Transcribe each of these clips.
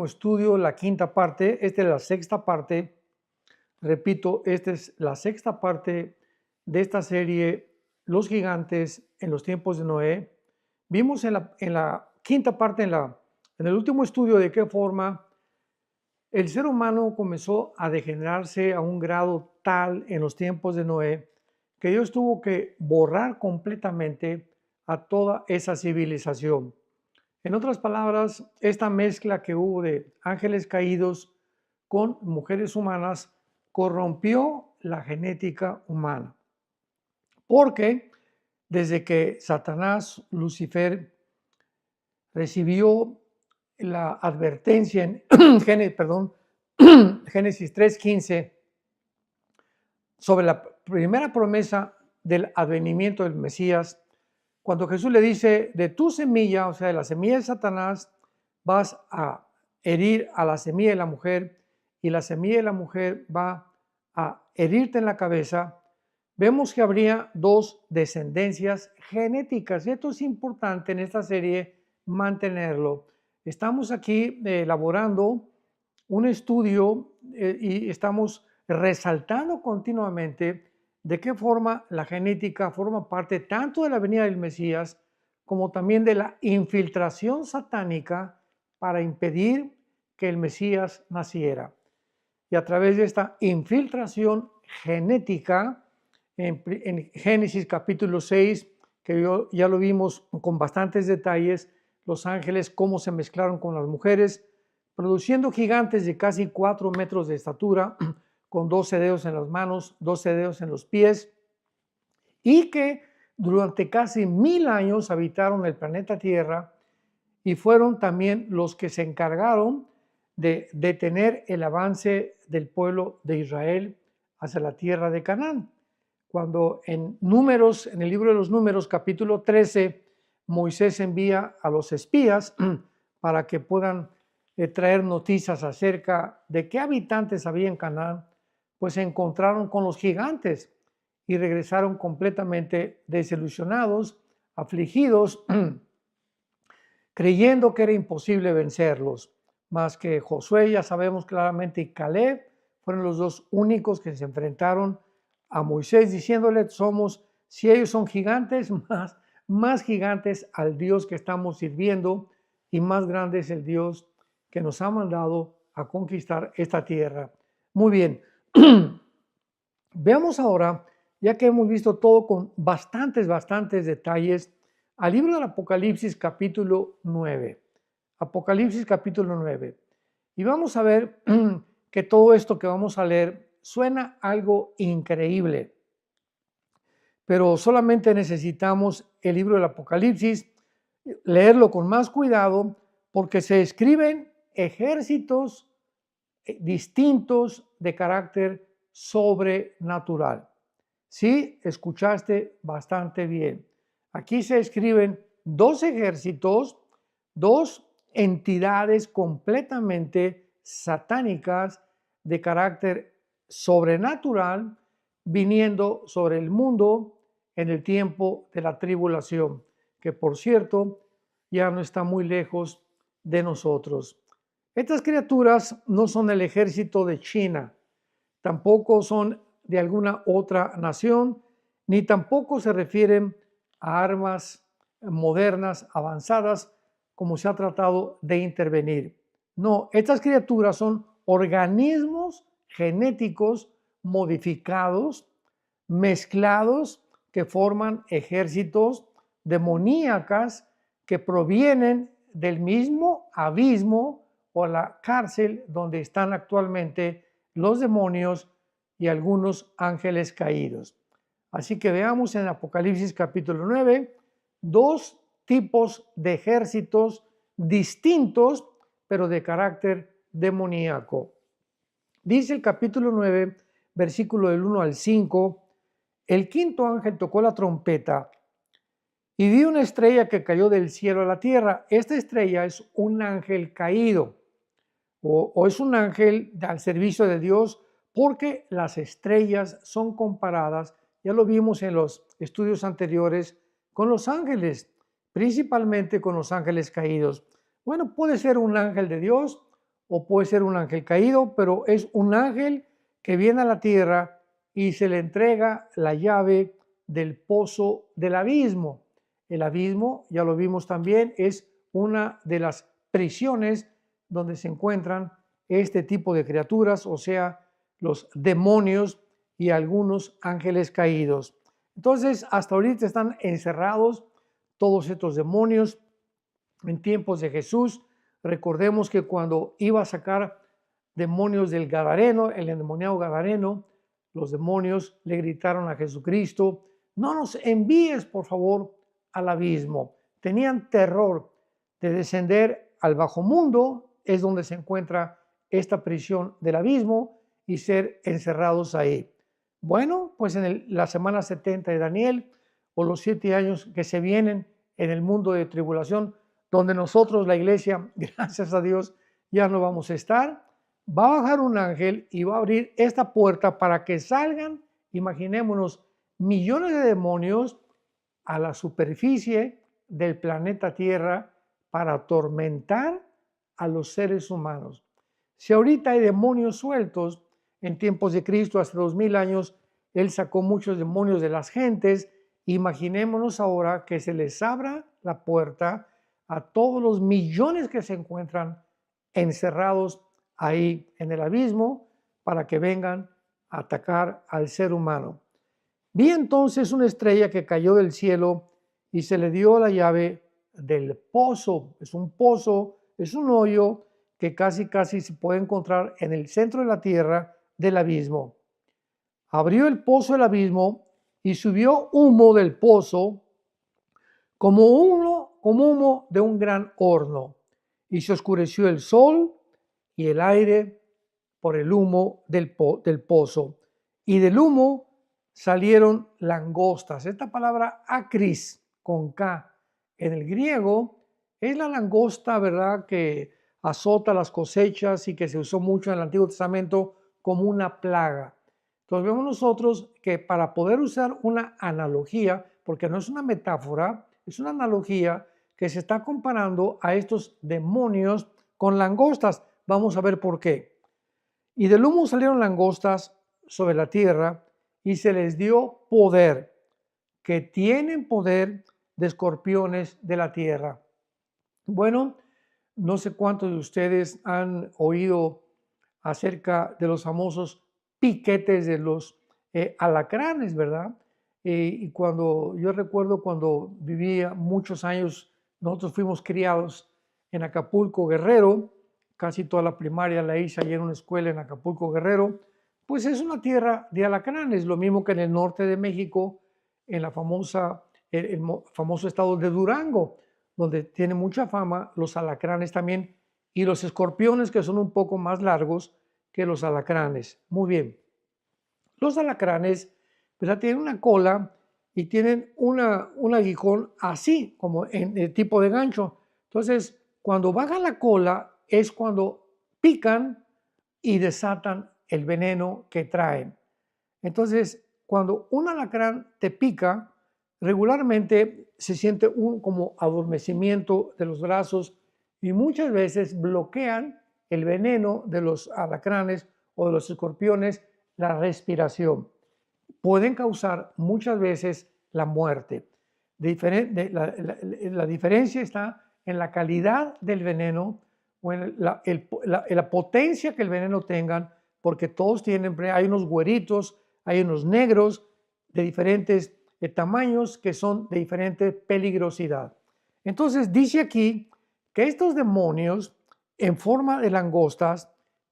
Estudio, la quinta parte. Esta es la sexta parte. Repito, esta es la sexta parte de esta serie, Los gigantes en los tiempos de Noé. Vimos en la quinta parte, en el último estudio, de qué forma el ser humano comenzó a degenerarse a un grado tal en los tiempos de Noé que Dios tuvo que borrar completamente a toda esa civilización. En otras palabras, esta mezcla que hubo de ángeles caídos con mujeres humanas corrompió la genética humana. Porque desde que Satanás, Lucifer, recibió la advertencia en Génesis 3:15 sobre la primera promesa del advenimiento del Mesías, cuando Jesús le dice, de tu semilla, o sea, de la semilla de Satanás, vas a herir a la semilla de la mujer y la semilla de la mujer va a herirte en la cabeza, vemos que habría dos descendencias genéticas. Y esto es importante en esta serie mantenerlo. Estamos aquí elaborando un estudio y estamos resaltando continuamente de qué forma la genética forma parte tanto de la venida del Mesías como también de la infiltración satánica para impedir que el Mesías naciera. Y a través de esta infiltración genética, en Génesis capítulo 6, que ya lo vimos con bastantes detalles, los ángeles cómo se mezclaron con las mujeres, produciendo gigantes de casi 4 metros de estatura, con 12 dedos en las manos, 12 dedos en los pies, y que durante casi 1000 años habitaron el planeta Tierra y fueron también los que se encargaron de detener el avance del pueblo de Israel hacia la tierra de Canaán. Cuando en Números, en el libro de los Números, capítulo 13, Moisés envía a los espías para que puedan traer noticias acerca de qué habitantes había en Canaán, pues se encontraron con los gigantes y regresaron completamente desilusionados, afligidos, creyendo que era imposible vencerlos. Más que Josué, ya sabemos claramente, y Caleb fueron los dos únicos que se enfrentaron a Moisés, diciéndole, si ellos son gigantes, más gigantes al Dios que estamos sirviendo, y más grande es el Dios que nos ha mandado a conquistar esta tierra. Muy bien, veamos ahora, ya que hemos visto todo con bastantes detalles, al libro del Apocalipsis capítulo 9. Apocalipsis capítulo 9. Y vamos a ver que todo esto que vamos a leer suena algo increíble. Pero solamente necesitamos el libro del Apocalipsis, leerlo con más cuidado, porque se escriben ejércitos distintos de carácter sobrenatural. Sí, escuchaste bastante bien. Aquí se escriben dos ejércitos, dos entidades completamente satánicas de carácter sobrenatural viniendo sobre el mundo en el tiempo de la tribulación, que por cierto ya no está muy lejos de nosotros. Estas criaturas no son el ejército de China, tampoco son de alguna otra nación, ni tampoco se refieren a armas modernas, avanzadas, como se ha tratado de intervenir. No, estas criaturas son organismos genéticos modificados, mezclados, que forman ejércitos demoníacas que provienen del mismo abismo o la cárcel donde están actualmente los demonios y algunos ángeles caídos. Así que veamos en Apocalipsis capítulo 9 dos tipos de ejércitos distintos, pero de carácter demoníaco. Dice el capítulo 9, versículo del 1 al 5, el quinto ángel tocó la trompeta y vi una estrella que cayó del cielo a la tierra. Esta estrella es un ángel caído o es un ángel al servicio de Dios, porque las estrellas son comparadas, ya lo vimos en los estudios anteriores, con los ángeles, principalmente con los ángeles caídos. Bueno, puede ser un ángel de Dios o puede ser un ángel caído, pero es un ángel que viene a la tierra y se le entrega la llave del pozo del abismo. El abismo, ya lo vimos también, es una de las prisiones donde se encuentran este tipo de criaturas, o sea, los demonios y algunos ángeles caídos. Entonces, hasta ahorita están encerrados todos estos demonios en tiempos de Jesús. Recordemos que cuando iba a sacar demonios del Gadareno, el endemoniado Gadareno, los demonios le gritaron a Jesucristo: no nos envíes, por favor, al abismo. Tenían terror de descender al bajo mundo, es donde se encuentra esta prisión del abismo, y ser encerrados ahí. Bueno, pues en la semana 70 de Daniel, o los 7 años que se vienen en el mundo de tribulación, donde nosotros, la iglesia, gracias a Dios, ya no vamos a estar, va a bajar un ángel y va a abrir esta puerta para que salgan, imaginémonos, millones de demonios a la superficie del planeta Tierra para atormentar a los seres humanos. Si ahorita hay demonios sueltos, en tiempos de Cristo, hace 2000 años, Él sacó muchos demonios de las gentes. Imaginémonos ahora que se les abra la puerta a todos los millones que se encuentran encerrados ahí en el abismo para que vengan a atacar al ser humano. Vi entonces una estrella que cayó del cielo y se le dio la llave del pozo. Es un pozo, es un hoyo que casi se puede encontrar en el centro de la tierra del abismo. Abrió el pozo del abismo y subió humo del pozo como humo de un gran horno, y se oscureció el sol y el aire por el humo del pozo. Y del humo salieron langostas. Esta palabra acris, con K, en el griego, es la langosta, ¿verdad?, que azota las cosechas y que se usó mucho en el Antiguo Testamento como una plaga. Entonces vemos nosotros que para poder usar una analogía, porque no es una metáfora, es una analogía que se está comparando a estos demonios con langostas. Vamos a ver por qué. Y del humo salieron langostas sobre la tierra y se les dio poder, que tienen poder de escorpiones de la tierra. Bueno, no sé cuántos de ustedes han oído acerca de los famosos piquetes de los alacranes, ¿verdad? Y cuando yo recuerdo cuando vivía muchos años, nosotros fuimos criados en Acapulco, Guerrero, casi toda la primaria la hice allí en una escuela en Acapulco, Guerrero. Pues es una tierra de alacranes, lo mismo que en el norte de México, en el famoso estado de Durango, donde tiene mucha fama los alacranes también, y los escorpiones, que son un poco más largos que los alacranes. Muy bien. Los alacranes, ¿verdad?, tienen una cola y tienen un aguijón así, como en el tipo de gancho. Entonces, cuando baja la cola es cuando pican y desatan el veneno que traen. Entonces, cuando un alacrán te pica, regularmente se siente un como adormecimiento de los brazos, y muchas veces bloquean el veneno de los alacranes o de los escorpiones la respiración. Pueden causar muchas veces la muerte. La diferencia está en la calidad del veneno o en la potencia que el veneno tengan, porque todos tienen, hay unos güeritos, hay unos negros de diferentes tamaños que son de diferente peligrosidad. Entonces dice aquí que estos demonios en forma de langostas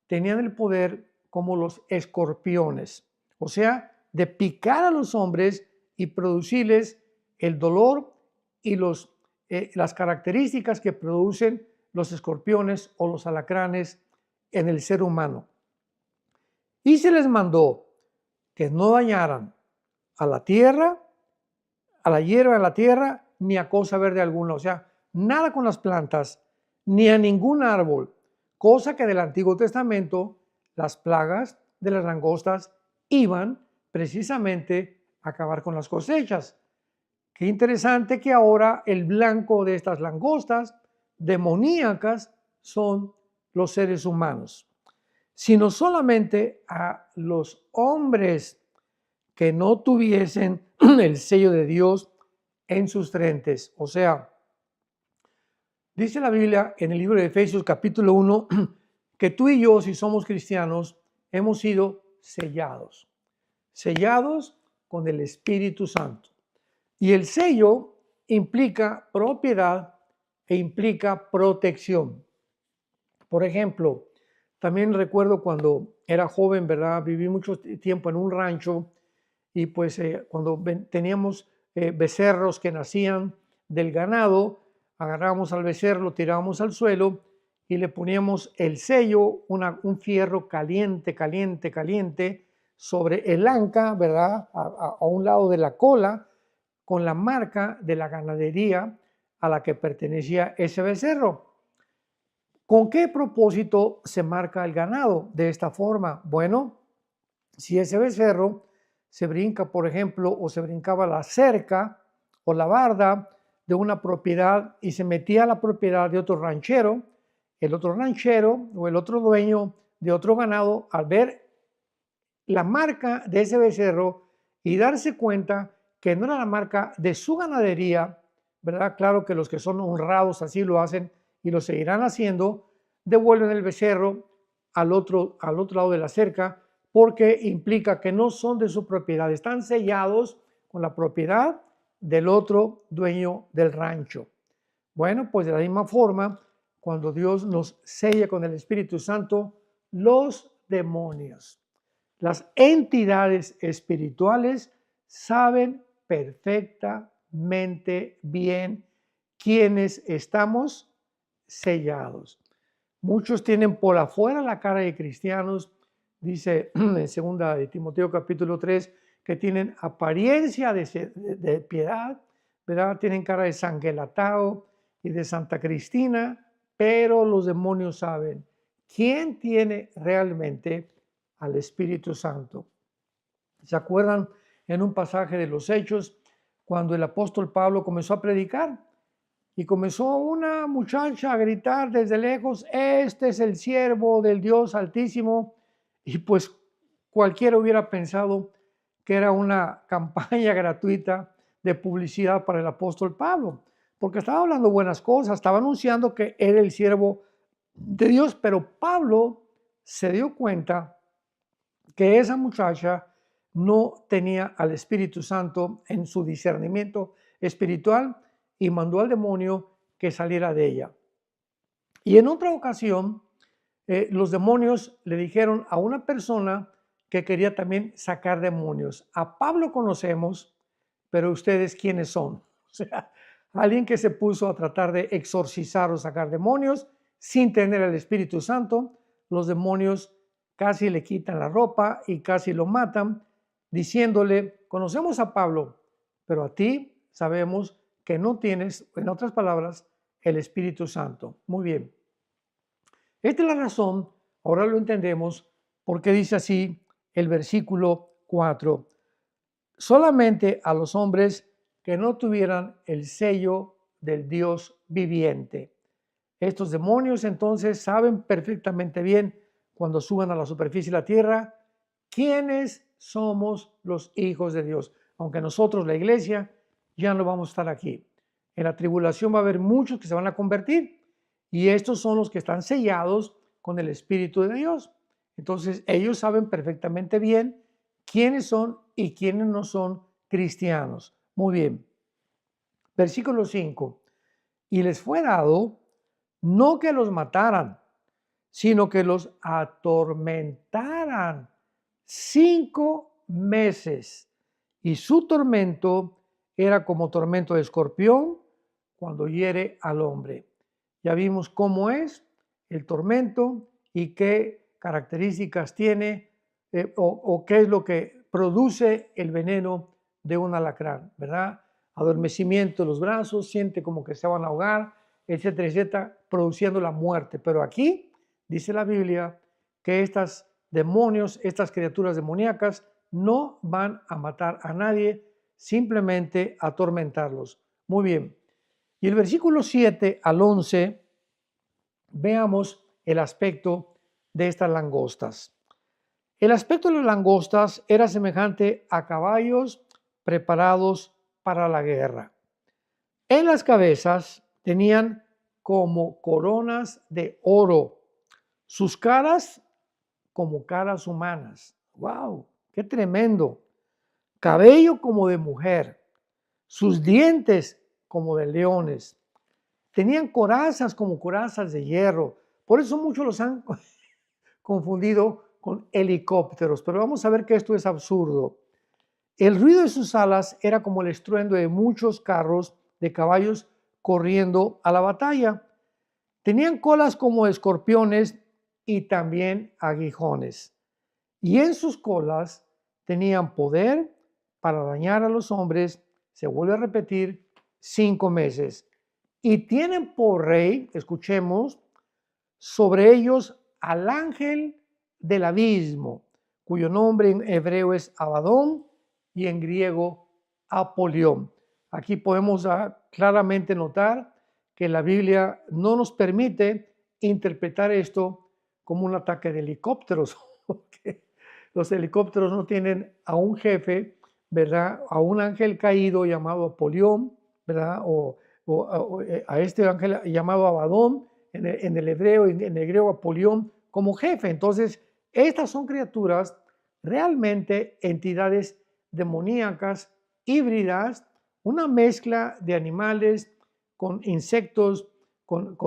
tenían el poder como los escorpiones, o sea, de picar a los hombres y producirles el dolor y las características que producen los escorpiones o los alacranes en el ser humano. Y se les mandó que no dañaran a la tierra, a la hierba de la tierra, ni a cosa verde alguna, o sea, nada con las plantas, ni a ningún árbol, cosa que en el Antiguo Testamento las plagas de las langostas iban precisamente a acabar con las cosechas. Qué interesante que ahora el blanco de estas langostas demoníacas son los seres humanos, sino solamente a los hombres que no tuviesen el sello de Dios en sus frentes. O sea, dice la Biblia en el libro de Efesios capítulo 1 que tú y yo, si somos cristianos, hemos sido sellados con el Espíritu Santo. Y el sello implica propiedad e implica protección. Por ejemplo, también recuerdo cuando era joven, ¿verdad? Viví mucho tiempo en un rancho y pues cuando teníamos becerros que nacían del ganado, agarrábamos al becerro, lo tirábamos al suelo y le poníamos el sello, un fierro caliente, caliente, caliente sobre el anca, ¿verdad? A un lado de la cola, con la marca de la ganadería a la que pertenecía ese becerro. ¿Con qué propósito se marca el ganado de esta forma? Bueno, si ese becerro se brinca, por ejemplo, o se brincaba la cerca o la barda de una propiedad y se metía a la propiedad de otro ranchero, el otro ranchero o el otro dueño de otro ganado, al ver la marca de ese becerro y darse cuenta que no era la marca de su ganadería, ¿verdad? Claro que los que son honrados así lo hacen y lo seguirán haciendo, devuelven el becerro al otro lado de la cerca, porque implica que no son de su propiedad, están sellados con la propiedad del otro dueño del rancho. Bueno, pues de la misma forma, cuando Dios nos sella con el Espíritu Santo, los demonios, las entidades espirituales saben perfectamente bien quiénes estamos sellados. Muchos tienen por afuera la cara de cristianos, dice en 2 de Timoteo capítulo 3, que tienen apariencia de piedad, ¿verdad? Tienen cara de San Gelatao y de Santa Cristina, pero los demonios saben quién tiene realmente al Espíritu Santo. ¿Se acuerdan en un pasaje de los Hechos cuando el apóstol Pablo comenzó a predicar? Y comenzó una muchacha a gritar desde lejos, este es el siervo del Dios Altísimo. Y pues cualquiera hubiera pensado que era una campaña gratuita de publicidad para el apóstol Pablo, porque estaba hablando buenas cosas, estaba anunciando que era el siervo de Dios, pero Pablo se dio cuenta que esa muchacha no tenía al Espíritu Santo en su discernimiento espiritual y mandó al demonio que saliera de ella. Y en otra ocasión, los demonios le dijeron a una persona que quería también sacar demonios. A Pablo conocemos, pero ustedes quiénes son. O sea, alguien que se puso a tratar de exorcizar o sacar demonios sin tener el Espíritu Santo. Los demonios casi le quitan la ropa y casi lo matan, diciéndole, conocemos a Pablo, pero a ti sabemos que no tienes, en otras palabras, el Espíritu Santo. Muy bien. Esta es la razón, ahora lo entendemos, porque dice así el versículo 4. Solamente a los hombres que no tuvieran el sello del Dios viviente. Estos demonios entonces saben perfectamente bien cuando suban a la superficie de la tierra quiénes somos los hijos de Dios. Aunque nosotros, la iglesia, ya no vamos a estar aquí. En la tribulación va a haber muchos que se van a convertir y estos son los que están sellados con el Espíritu de Dios. Entonces ellos saben perfectamente bien quiénes son y quiénes no son cristianos. Muy bien. Versículo 5. Y les fue dado no que los mataran, sino que los atormentaran 5 meses. Y su tormento era como tormento de escorpión cuando hiere al hombre. Ya vimos cómo es el tormento y qué características tiene o qué es lo que produce el veneno de un alacrán, ¿verdad? Adormecimiento de los brazos, siente como que se van a ahogar, etcétera, etcétera, produciendo la muerte. Pero aquí dice la Biblia que estos demonios, estas criaturas demoníacas, no van a matar a nadie, simplemente atormentarlos. Muy bien. Y el versículo 7 al 11, veamos el aspecto de estas langostas. El aspecto de las langostas era semejante a caballos preparados para la guerra. En las cabezas tenían como coronas de oro, sus caras como caras humanas. ¡Wow! ¡Qué tremendo! Cabello como de mujer, sus dientes como de leones. Tenían corazas como corazas de hierro. Por eso muchos los han confundido con helicópteros. Pero vamos a ver que esto es absurdo. El ruido de sus alas era como el estruendo de muchos carros de caballos corriendo a la batalla. Tenían colas como escorpiones y también aguijones. Y en sus colas tenían poder para dañar a los hombres, se vuelve a repetir, 5 meses. Y tienen por rey, escuchemos, sobre ellos al ángel del abismo, cuyo nombre en hebreo es Abadón y en griego Apolión. Aquí podemos claramente notar que la Biblia no nos permite interpretar esto como un ataque de helicópteros, porque los helicópteros no tienen a un jefe, ¿verdad? A un ángel caído llamado Apolión, ¿verdad? O a este ángel llamado Abadón, en el hebreo, en el griego Apolión, como jefe. Entonces, estas son criaturas realmente entidades demoníacas, híbridas, una mezcla de animales con insectos, con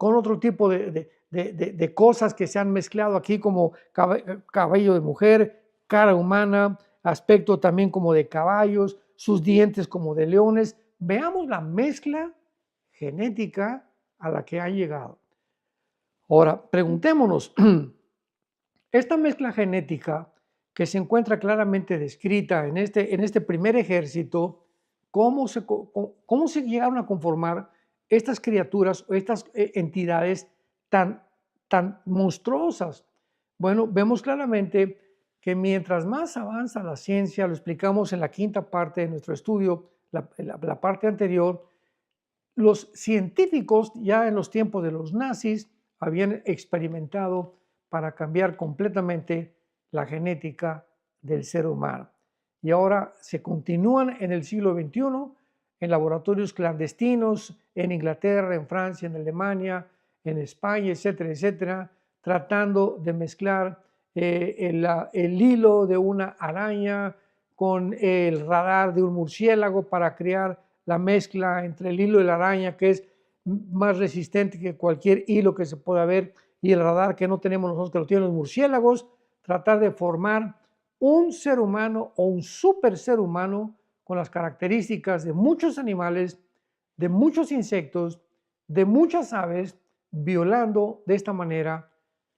otro tipo de cosas que se han mezclado aquí, como cabello de mujer, cara humana, aspecto también como de caballos, sus dientes como de leones. Veamos la mezcla genética a la que han llegado. Ahora, preguntémonos, esta mezcla genética que se encuentra claramente descrita en este primer ejército, ¿cómo se llegaron a conformar estas criaturas o estas entidades tan monstruosas? Bueno, vemos claramente que mientras más avanza la ciencia, lo explicamos en la quinta parte de nuestro estudio, la parte anterior, los científicos ya en los tiempos de los nazis habían experimentado para cambiar completamente la genética del ser humano. Y ahora se continúan en el siglo XXI en laboratorios clandestinos en Inglaterra, en Francia, en Alemania, en España, etcétera, etcétera, tratando de mezclar el hilo de una araña con el radar de un murciélago para crear la mezcla entre el hilo y la araña, que es más resistente que cualquier hilo que se pueda ver, y el radar que no tenemos nosotros, que lo tienen los murciélagos, tratar de formar un ser humano o un super ser humano con las características de muchos animales, de muchos insectos, de muchas aves, violando de esta manera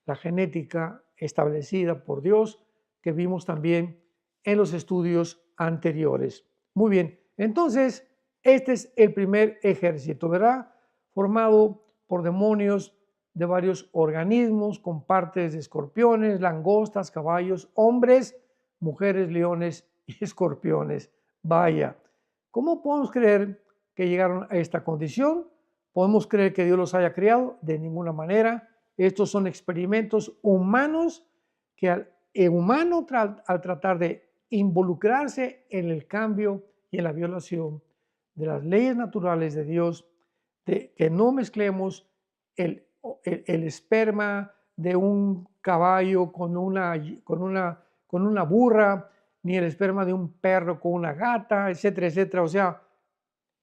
la genética establecida por Dios, que vimos también en los estudios anteriores. Muy bien, entonces este es el primer ejército, ¿verdad? Formado por demonios de varios organismos con partes de escorpiones, langostas, caballos, hombres, mujeres, leones y escorpiones. Vaya, ¿cómo podemos creer que llegaron a esta condición? ¿Podemos creer que Dios los haya creado? De ninguna manera. Estos son experimentos humanos que el humano al tratar de involucrarse en el cambio y en la violación de las leyes naturales de Dios, de que no mezclemos el esperma de un caballo con una burra, ni el esperma de un perro con una gata, etcétera, etcétera. O sea,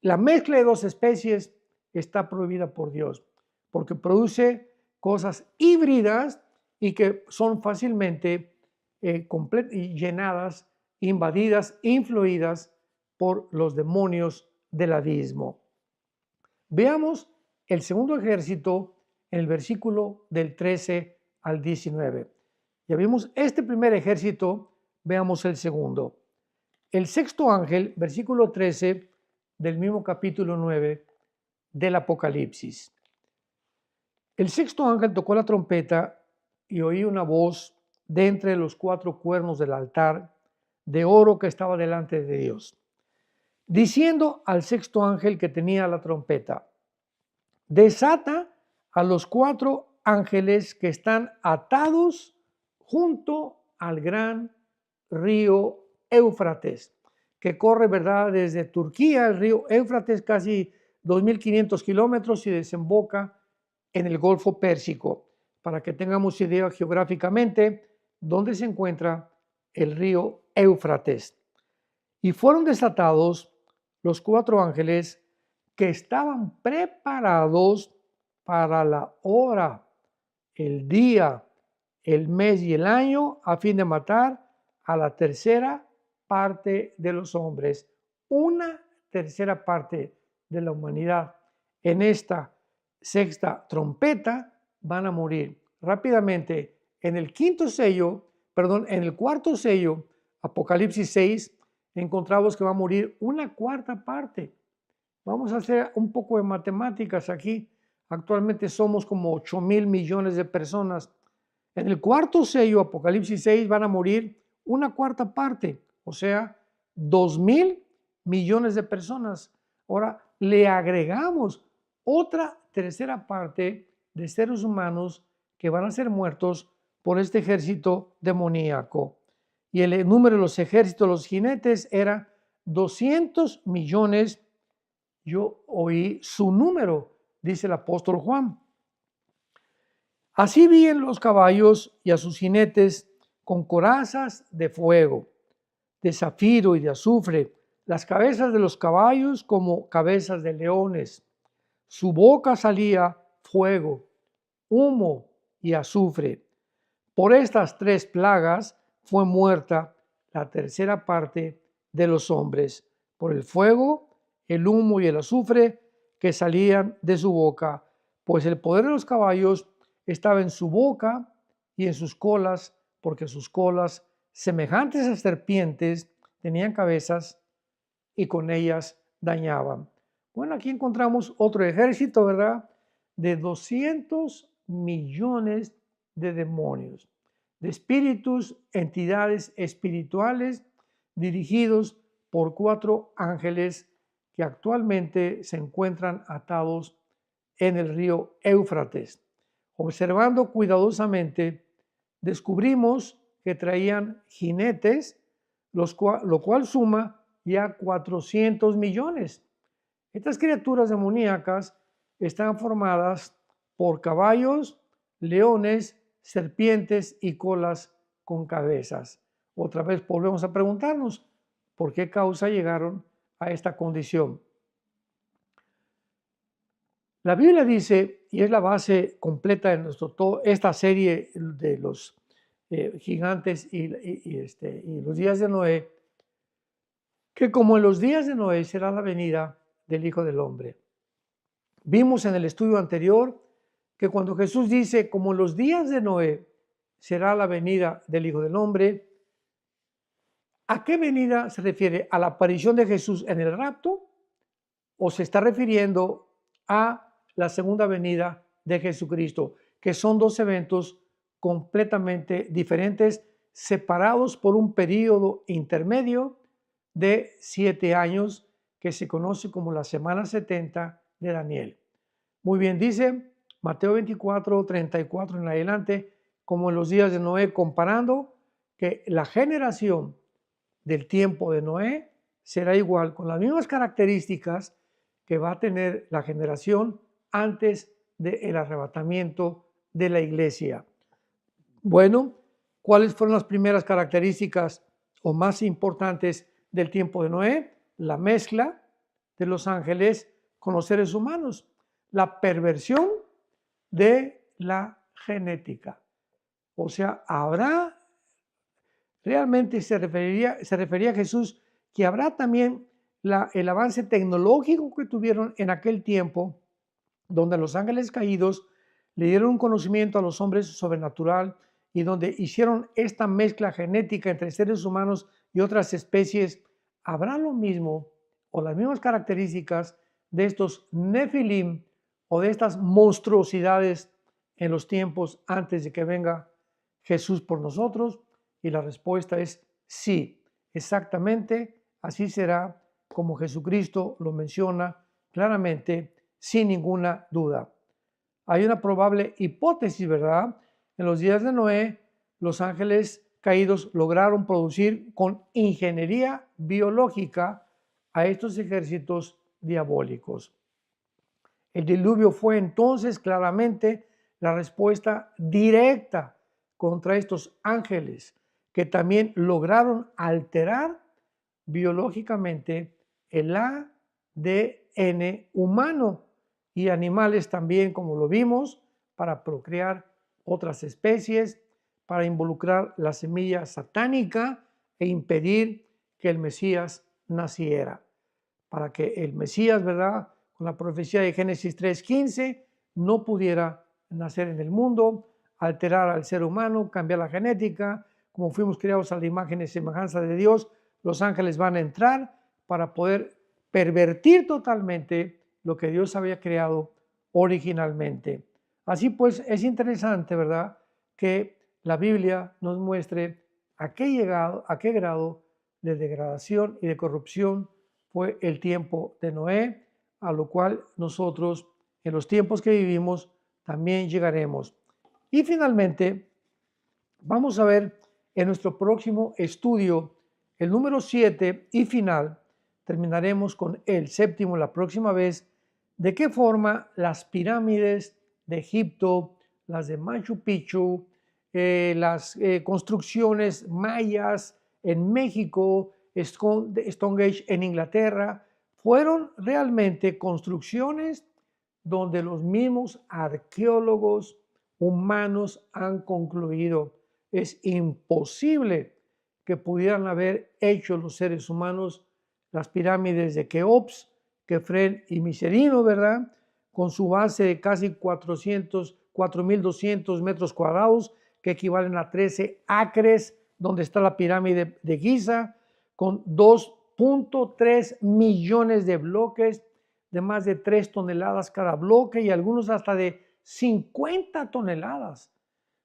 la mezcla de dos especies está prohibida por Dios, porque produce cosas híbridas y que son fácilmente llenadas, invadidas, influidas por los demonios del abismo. Veamos el segundo ejército en el versículo del 13 al 19. Ya vimos este primer ejército, veamos el segundo. El sexto ángel, versículo 13 del mismo capítulo 9 del Apocalipsis. El sexto ángel tocó la trompeta y oí una voz de entre los 4 cuernos del altar de oro que estaba delante de Dios, diciendo al sexto ángel que tenía la trompeta: desata a los 4 ángeles que están atados junto al gran río Éufrates, que corre, ¿verdad?, desde Turquía, el río Éufrates, casi 2.500 kilómetros, y desemboca en el Golfo Pérsico, para que tengamos idea geográficamente dónde se encuentra el río Éufrates. Y fueron desatados los 4 ángeles que estaban preparados para la hora, el día, el mes y el año, a fin de matar a la tercera parte de los hombres. Una tercera parte de la humanidad en esta sexta trompeta van a morir rápidamente. En el en el cuarto sello, Apocalipsis 6, encontramos que va a morir una cuarta parte. Vamos a hacer un poco de matemáticas aquí. Actualmente somos como 8,000 millones de personas. En el cuarto sello, Apocalipsis 6, van a morir una cuarta parte, o sea, 2,000 millones de personas. Ahora le agregamos otra tercera parte de seres humanos que van a ser muertos por este ejército demoníaco. Y el número de los ejércitos, los jinetes, era 200 millones. Yo oí su número, dice el apóstol Juan. Así vi en los caballos y a sus jinetes con corazas de fuego, de zafiro y de azufre, las cabezas de los caballos como cabezas de leones. Su boca salía fuego, humo y azufre. Por estas 3 plagas fue muerta la tercera parte de los hombres, por el fuego, el humo y el azufre que salían de su boca, pues el poder de los caballos estaba en su boca y en sus colas, porque sus colas, semejantes a serpientes, tenían cabezas y con ellas dañaban. Bueno, aquí encontramos otro ejército, ¿verdad?, de 200 millones de demonios, de espíritus, entidades espirituales dirigidos por 4 ángeles que actualmente se encuentran atados en el río Éufrates. Observando cuidadosamente, descubrimos que traían jinetes, lo cual suma ya 400 millones. Estas criaturas demoníacas están formadas por caballos, leones, serpientes y colas con cabezas. Otra vez volvemos a preguntarnos, ¿por qué causa llegaron a esta condición? La Biblia dice, y es la base completa de esta serie de los gigantes y los días de Noé, que como en los días de Noé será la venida del Hijo del Hombre. Vimos en el estudio anterior que cuando Jesús dice, como en los días de Noé será la venida del Hijo del Hombre, ¿a qué venida se refiere? ¿A la aparición de Jesús en el rapto? ¿O se está refiriendo a la segunda venida de Jesucristo? Que son 2 eventos completamente diferentes, separados por un periodo intermedio de 7 años, que se conoce como la semana 70 de Daniel. Muy bien, dice Mateo 24, 34 en adelante, como en los días de Noé, comparando que la generación del tiempo de Noé será igual, con las mismas características que va a tener la generación antes del arrebatamiento de la iglesia. Bueno, ¿cuáles fueron las primeras características o más importantes del tiempo de Noé? La mezcla de los ángeles con los seres humanos, la perversión de la genética. O sea, realmente se refería a Jesús que habrá también el avance tecnológico que tuvieron en aquel tiempo, donde los ángeles caídos le dieron un conocimiento a los hombres sobrenatural y donde hicieron esta mezcla genética entre seres humanos y otras especies. ¿Habrá lo mismo o las mismas características de estos nefilim o de estas monstruosidades en los tiempos antes de que venga Jesús por nosotros? Y la respuesta es sí, exactamente así será como Jesucristo lo menciona claramente, sin ninguna duda. Hay una probable hipótesis, ¿verdad? En los días de Noé, los ángeles caídos lograron producir con ingeniería biológica a estos ejércitos diabólicos. El diluvio fue entonces claramente la respuesta directa contra estos ángeles que también lograron alterar biológicamente el ADN humano y animales también, como lo vimos, para procrear otras especies, para involucrar la semilla satánica e impedir que el Mesías naciera. Para que el Mesías, ¿verdad?, con la profecía de Génesis 3:15, no pudiera nacer en el mundo, alterar al ser humano, cambiar la genética. Como fuimos creados a la imagen y semejanza de Dios, los ángeles van a entrar para poder pervertir totalmente lo que Dios había creado originalmente. Así pues, es interesante, ¿verdad?, que la Biblia nos muestre a qué grado de degradación y de corrupción fue el tiempo de Noé, a lo cual nosotros en los tiempos que vivimos también llegaremos. Y finalmente, vamos a ver en nuestro próximo estudio, el número 7 y final, terminaremos con el séptimo la próxima vez, de qué forma las pirámides de Egipto, las de Machu Picchu, las construcciones mayas en México, Stonehenge en Inglaterra, fueron realmente construcciones donde los mismos arqueólogos humanos han concluido es imposible que pudieran haber hecho los seres humanos las pirámides de Keops, Kefren y Miserino, ¿verdad?, con su base de casi 4.200 metros cuadrados, que equivalen a 13 acres, donde está la pirámide de Giza, con 2.3 millones de bloques, de más de 3 toneladas cada bloque y algunos hasta de 50 toneladas.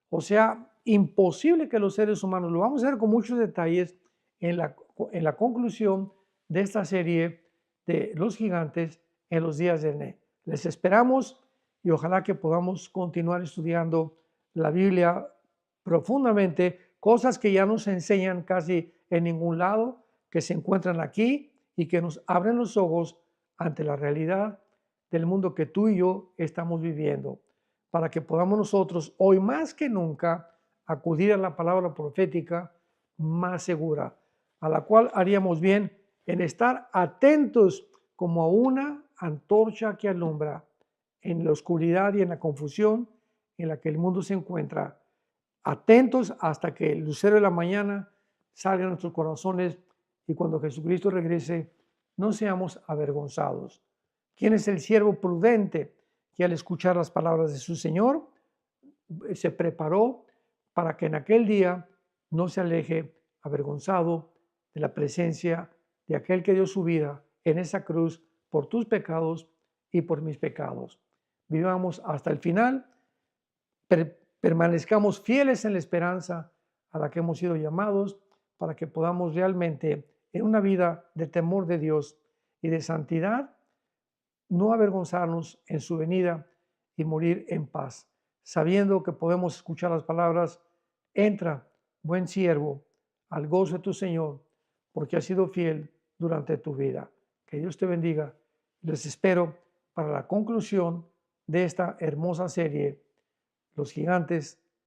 O sea, imposible que los seres humanos, lo vamos a ver con muchos detalles en la conclusión de esta serie de los gigantes en los días de Né. Les esperamos y ojalá que podamos continuar estudiando la Biblia profundamente, cosas que ya no se enseñan casi en ningún lado, que se encuentran aquí y que nos abren los ojos ante la realidad del mundo que tú y yo estamos viviendo, para que podamos nosotros hoy más que nunca acudir a la palabra profética más segura, a la cual haríamos bien en estar atentos como a una antorcha que alumbra en la oscuridad y en la confusión en la que el mundo se encuentra, atentos hasta que el lucero de la mañana salga a nuestros corazones y cuando Jesucristo regrese no seamos avergonzados. ¿Quién es el siervo prudente que al escuchar las palabras de su Señor se preparó para que en aquel día no se aleje avergonzado de la presencia de aquel que dio su vida en esa cruz por tus pecados y por mis pecados? Vivamos hasta el final, permanezcamos fieles en la esperanza a la que hemos sido llamados para que podamos realmente en una vida de temor de Dios y de santidad no avergonzarnos en su venida y morir en paz, sabiendo que podemos escuchar las palabras: entra, buen siervo, al gozo de tu Señor, porque has sido fiel durante tu vida. Que Dios te bendiga. Les espero para la conclusión de esta hermosa serie, Los gigantes